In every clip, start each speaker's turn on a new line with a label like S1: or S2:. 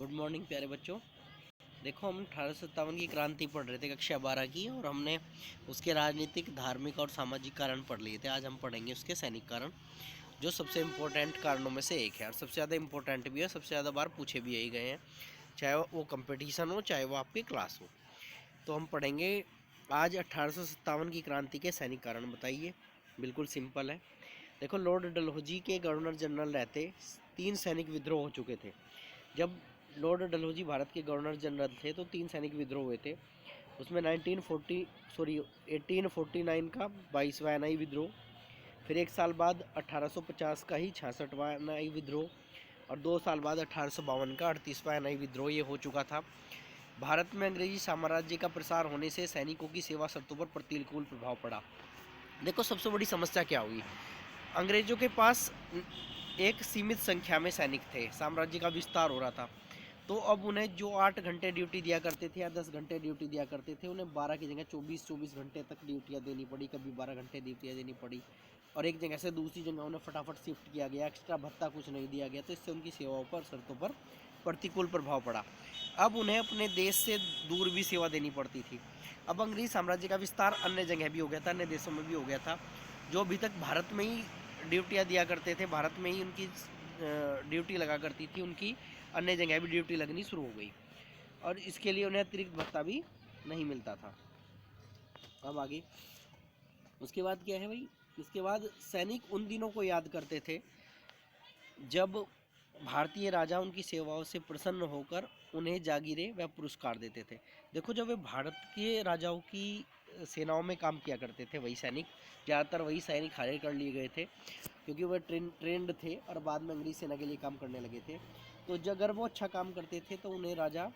S1: Good morning प्यारे बच्चों। देखो, हम 1857 की क्रांति पढ़ रहे थे कक्षा 12 की, और हमने उसके राजनीतिक, धार्मिक और सामाजिक कारण पढ़ लिए थे। आज हम पढ़ेंगे उसके सैनिक कारण, जो सबसे इम्पोर्टेंट कारणों में से एक है और सबसे ज़्यादा इम्पोर्टेंट भी है। सबसे ज़्यादा बार पूछे भी यही गए हैं, चाहे वो कंपटीशन हो चाहे वो आपकी क्लास हो। तो हम पढ़ेंगे आज 1857 की क्रांति के सैनिक कारण। बताइए, बिल्कुल सिंपल है। देखो, लॉर्ड डलहौजी के गवर्नर जनरल रहते 3 सैनिक विद्रोह हो चुके थे। जब लॉर्ड डलहौजी भारत के गवर्नर जनरल थे तो 3 सैनिक विद्रोह हुए थे। उसमें 1849 का 22वां एनआई विद्रोह, फिर एक साल बाद 1850 का ही 66वां एनआई विद्रोह, और 2 साल बाद 1852 का 38वां एनआई विद्रोह ये हो चुका था। भारत में अंग्रेजी साम्राज्य का प्रसार होने से सैनिकों की सेवा शर्तों पर प्रतिकूल प्रभाव पड़ा। देखो, सबसे बड़ी समस्या क्या हुई? अंग्रेजों के पास एक सीमित संख्या में सैनिक थे, साम्राज्य का विस्तार हो रहा था। तो अब उन्हें जो 8 घंटे ड्यूटी दिया करते थे या 10 घंटे ड्यूटी दिया करते थे, उन्हें 12 की जगह 24 घंटे तक ड्यूटियाँ देनी पड़ी, कभी 12 घंटे ड्यूटियाँ देनी पड़ी। और एक जगह से दूसरी जगह उन्हें फटाफट शिफ्ट किया गया, एक्स्ट्रा भत्ता कुछ नहीं दिया गया। तो इससे उनकी सेवाओं पर, शर्तों पर प्रतिकूल प्रभाव पड़ा। अब उन्हें अपने देश से दूर भी सेवा देनी पड़ती थी। अब अंग्रेज साम्राज्य का विस्तार अन्य जगह भी हो गया था, अन्य देशों में भी हो गया था। जो अभी तक भारत में ही ड्यूटियाँ दिया करते थे, भारत में ही उनकी ड्यूटी लगा करती थी, उनकी अन्य जगह भी ड्यूटी लगनी शुरू हो गई, और इसके लिए उन्हें अतिरिक्त भत्ता भी नहीं मिलता था। अब आगे उसके बाद क्या है भाई? इसके बाद सैनिक उन दिनों को याद करते थे जब भारतीय राजा उनकी सेवाओं से प्रसन्न होकर उन्हें जागीरें व पुरस्कार देते थे। देखो, जब वे भारत के राजाओं की सेनाओं में काम किया करते थे, वही सैनिक, ज़्यादातर वही सैनिक हायर कर लिए गए थे क्योंकि वह ट्रेंड थे और बाद में अंग्रेज सेना के लिए काम करने लगे थे। तो जब अगर वो अच्छा काम करते थे तो उन्हें राजा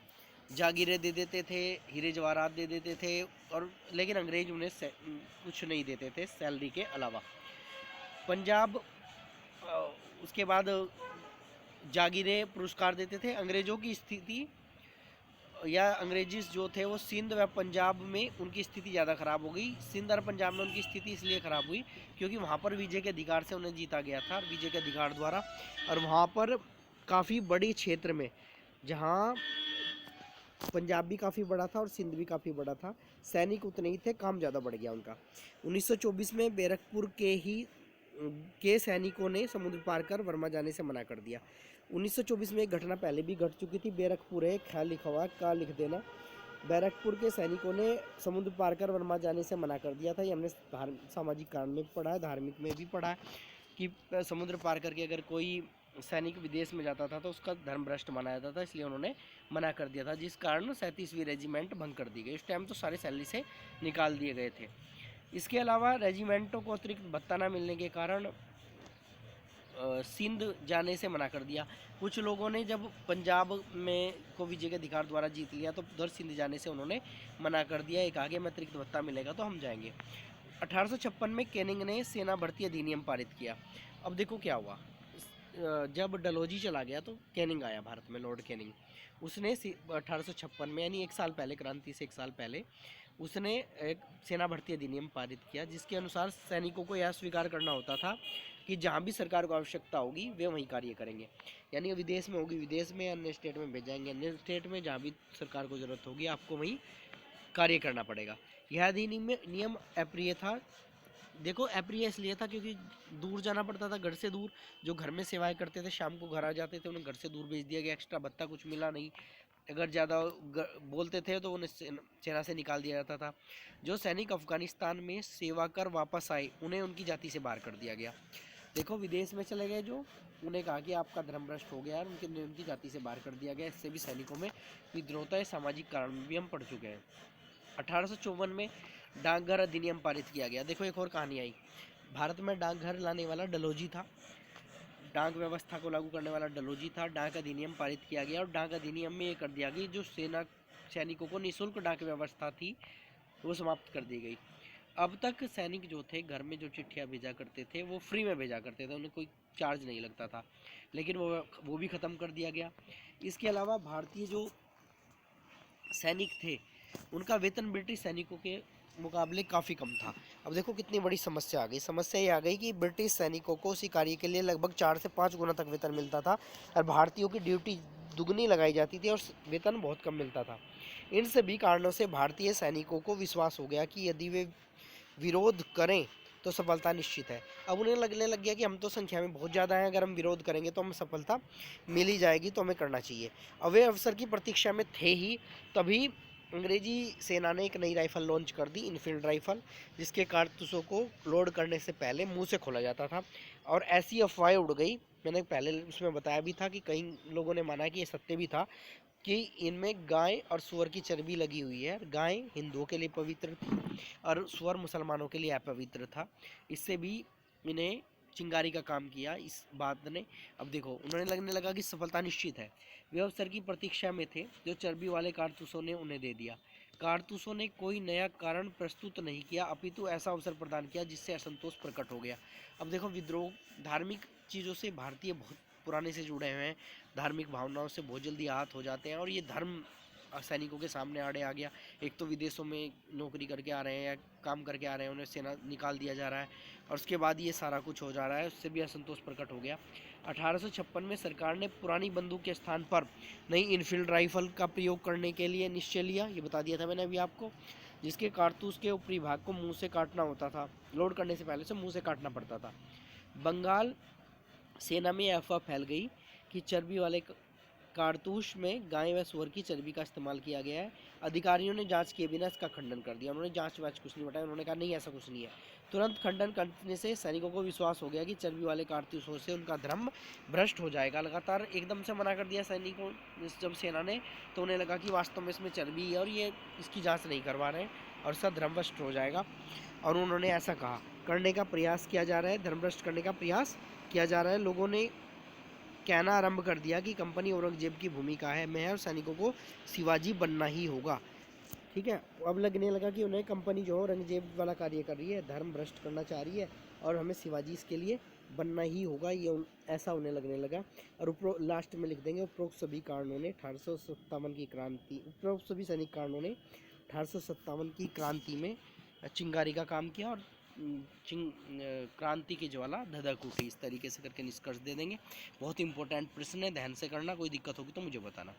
S1: जागीरें दे देते थे, हीरे जवाहरात दे देते थे, और लेकिन अंग्रेज उन्हें कुछ नहीं देते थे सैलरी के अलावा। पंजाब, उसके बाद जागीरें, पुरस्कार देते थे। अंग्रेज़ों की स्थिति या अंग्रेजी जो थे वो सिंध व पंजाब में उनकी स्थिति ज़्यादा ख़राब हो गई। सिंध और पंजाब में उनकी स्थिति इसलिए ख़राब हुई क्योंकि वहाँ पर विजय के अधिकार से उन्हें जीता गया था, विजय के अधिकार द्वारा। और वहाँ पर काफ़ी बड़ी क्षेत्र में, जहाँ पंजाब भी काफ़ी बड़ा था और सिंध भी काफ़ी बड़ा था, सैनिक उतने ही थे, काम ज़्यादा बढ़ गया उनका। 1924 में बैरकपुर के सैनिकों ने समुद्र पार कर वर्मा जाने से मना कर दिया। 1924 में एक घटना पहले भी घट चुकी थी। बैरकपुर है, ख्याल लिखा हुआ का लिख देना। बैरकपुर के सैनिकों ने समुद्र पार कर वर्मा जाने से मना कर दिया था। ये हमने सामाजिक कारण में पढ़ा है, धार्मिक में भी पढ़ा है कि समुद्र पार करके अगर कोई सैनिक विदेश में जाता था तो उसका धर्म भ्रष्ट माना जाता था, इसलिए उन्होंने मना कर दिया था, जिस कारण 37वीं रेजिमेंट भंग कर दी गई। इस टाइम तो सारे सैलरी से निकाल दिए गए थे। इसके अलावा रेजिमेंटों को अतिरिक्त भत्ता न मिलने के कारण सिंध जाने से मना कर दिया। कुछ लोगों ने जब पंजाब में को विजय के अधिकार द्वारा जीत लिया तो उधर सिंध जाने से उन्होंने मना कर दिया। एक आगे में अतिरिक्त भत्ता मिलेगा तो हम जाएंगे। 1856 में कैनिंग ने सेना भर्ती अधिनियम पारित किया। अब देखो क्या हुआ, जब डलहौजी चला गया तो कैनिंग आया भारत में, लॉर्ड कैनिंग। उसने 1856 में, यानी एक साल पहले, क्रांति से एक साल पहले, उसने एक सेना भर्ती अधिनियम पारित किया, जिसके अनुसार सैनिकों को यह स्वीकार करना होता था कि जहाँ भी सरकार को आवश्यकता होगी वे वहीं कार्य करेंगे। यानी विदेश में होगी विदेश में, अन्य स्टेट में भेजाएंगे अन्य स्टेट में, जहाँ भी सरकार को ज़रूरत होगी आपको वहीं कार्य करना पड़ेगा। यह अधिनियम नियम अप्रिय था। देखो, अप्रिय इसलिए था क्योंकि दूर जाना पड़ता था, घर से दूर। जो घर में सेवाएं करते थे शाम को घर आ जाते थे, उन्हें घर से दूर भेज दिया गया, एक्स्ट्रा भत्ता कुछ मिला नहीं। अगर ज़्यादा बोलते थे तो उन्हें सेना से निकाल दिया जाता था। जो सैनिक अफगानिस्तान में सेवा कर वापस आए उन्हें उनकी जाति से बाहर कर दिया गया। देखो, विदेश में चले गए जो, उन्हें कहा कि आपका धर्म भ्रष्ट हो गया और उनकी जाति से बाहर कर दिया गया। इससे भी सैनिकों में विद्रोह होता है। सामाजिक कारण में भी हम पढ़ चुके हैं। 1854 में डाकघर अधिनियम पारित किया गया। देखो, एक और कहानी आई। भारत में डाकघर लाने वाला डलहौजी था, डाक व्यवस्था को लागू करने वाला डलहौजी था। डाक अधिनियम पारित किया गया और डाक अधिनियम में ये कर दिया गया जो सैनिकों को निःशुल्क डाक व्यवस्था थी वो समाप्त कर दी गई। अब तक सैनिक जो थे घर में जो चिट्ठियाँ भेजा करते थे वो फ्री में भेजा करते थे, उन्हें कोई चार्ज नहीं लगता था, लेकिन वो भी ख़त्म कर दिया गया। इसके अलावा भारतीय जो सैनिक थे उनका वेतन ब्रिटिश सैनिकों के मुकाबले काफ़ी कम था। अब देखो कितनी बड़ी समस्या आ गई। समस्या ये आ गई कि ब्रिटिश सैनिकों को उसी कार्य के लिए लगभग 4 से 5 गुना तक वेतन मिलता था और भारतीयों की दुगनी लगाई जाती थी और वेतन बहुत कम मिलता था। इन सभी कारणों से भारतीय सैनिकों को विश्वास हो गया कि यदि वे विरोध करें तो सफलता निश्चित है। अब उन्हें लगने लग गया कि हम तो संख्या में बहुत ज़्यादा हैं, अगर हम विरोध करेंगे तो हमें सफलता मिल ही जाएगी, तो हमें करना चाहिए। अब वे अवसर की प्रतीक्षा में थे ही तभी अंग्रेजी सेना ने एक नई राइफल लॉन्च कर दी, इनफील्ड राइफल, जिसके कारतूसों को लोड करने से पहले मुंह से खोला जाता था। और ऐसी अफवाहें उड़ गई, मैंने पहले उसमें बताया भी था कि कई लोगों ने माना कि ये सत्य भी था, कि इनमें गाय और सूअर की चर्बी लगी हुई है। गाय हिंदुओं के लिए पवित्र थी और सूअर मुसलमानों के लिए अपवित्र था। इससे भी इन्हें चिंगारी का काम किया इस बात ने। अब देखो, उन्होंने लगने लगा कि सफलता निश्चित है। वे अवसर की प्रतीक्षा में थे जो चर्बी वाले कारतूसों ने उन्हें दे दिया। कारतूसों ने कोई नया कारण प्रस्तुत नहीं किया, अपितु ऐसा अवसर प्रदान किया जिससे असंतोष प्रकट हो गया। अब देखो, विद्रोह धार्मिक चीज़ों से भारतीय बहुत पुराने से जुड़े हुए हैं, धार्मिक भावनाओं से बहुत जल्दी आहत हो जाते हैं, और ये धर्म सैनिकों के सामने आड़े आ गया। एक तो विदेशों में नौकरी करके आ रहे हैं या काम करके आ रहे हैं, उन्हें सेना निकाल दिया जा रहा है, और उसके बाद ये सारा कुछ हो जा रहा है, उससे भी असंतोष प्रकट हो गया। 1856 में सरकार ने पुरानी बंदूक के स्थान पर नई इनफील्ड राइफल का प्रयोग करने के लिए निश्चय लिया, ये बता दिया था मैंने अभी आपको, जिसके कारतूस के ऊपरी भाग को मुंह से काटना होता था, लोड करने से पहले से मुंह से काटना पड़ता था। बंगाल सेना में अफवाह फैल गई कि चर्बी वाले कारतूस में गाय व सूअर की चर्बी का इस्तेमाल किया गया है। अधिकारियों ने जांच किए बिना इसका खंडन कर दिया, उन्होंने जांच वाच कुछ नहीं बताया, उन्होंने कहा नहीं ऐसा कुछ नहीं है। तुरंत खंडन करने से सैनिकों को विश्वास हो गया कि चर्बी वाले कारतूसों से उनका धर्म भ्रष्ट हो जाएगा। लगातार एकदम से मना कर दिया सैनिकों जब सेना ने, तो उन्हें लगा कि वास्तव में इसमें चर्बी है और ये इसकी जाँच नहीं करवा रहे हैं और इसका धर्म भ्रष्ट हो जाएगा। और उन्होंने ऐसा कहा, करने का प्रयास किया जा रहा है, धर्म भ्रष्ट करने का प्रयास किया जा रहा है। लोगों ने कहना आरंभ कर दिया कि कंपनी औरंगजेब की भूमिका है में है और सैनिकों को शिवाजी बनना ही होगा। ठीक है, अब लगने लगा कि उन्हें कंपनी जो औरंगजेब वाला कार्य कर रही है, धर्म भ्रष्ट करना चाह रही है, और हमें शिवाजी इसके लिए बनना ही होगा, ये ऐसा उन्हें लगने लगा। और लास्ट में लिख देंगे, उपरोक्त सभी कारणों ने 1857 की क्रांति, उपरोक्त सभी सैनिक कारणों ने 1857 की क्रांति में चिंगारी का काम किया, और क्रांति की ज्वाला धधक उठी। इस तरीके से करके निष्कर्ष दे देंगे। बहुत इंपॉर्टेंट प्रश्न है, ध्यान से करना, कोई दिक्कत होगी तो मुझे बताना।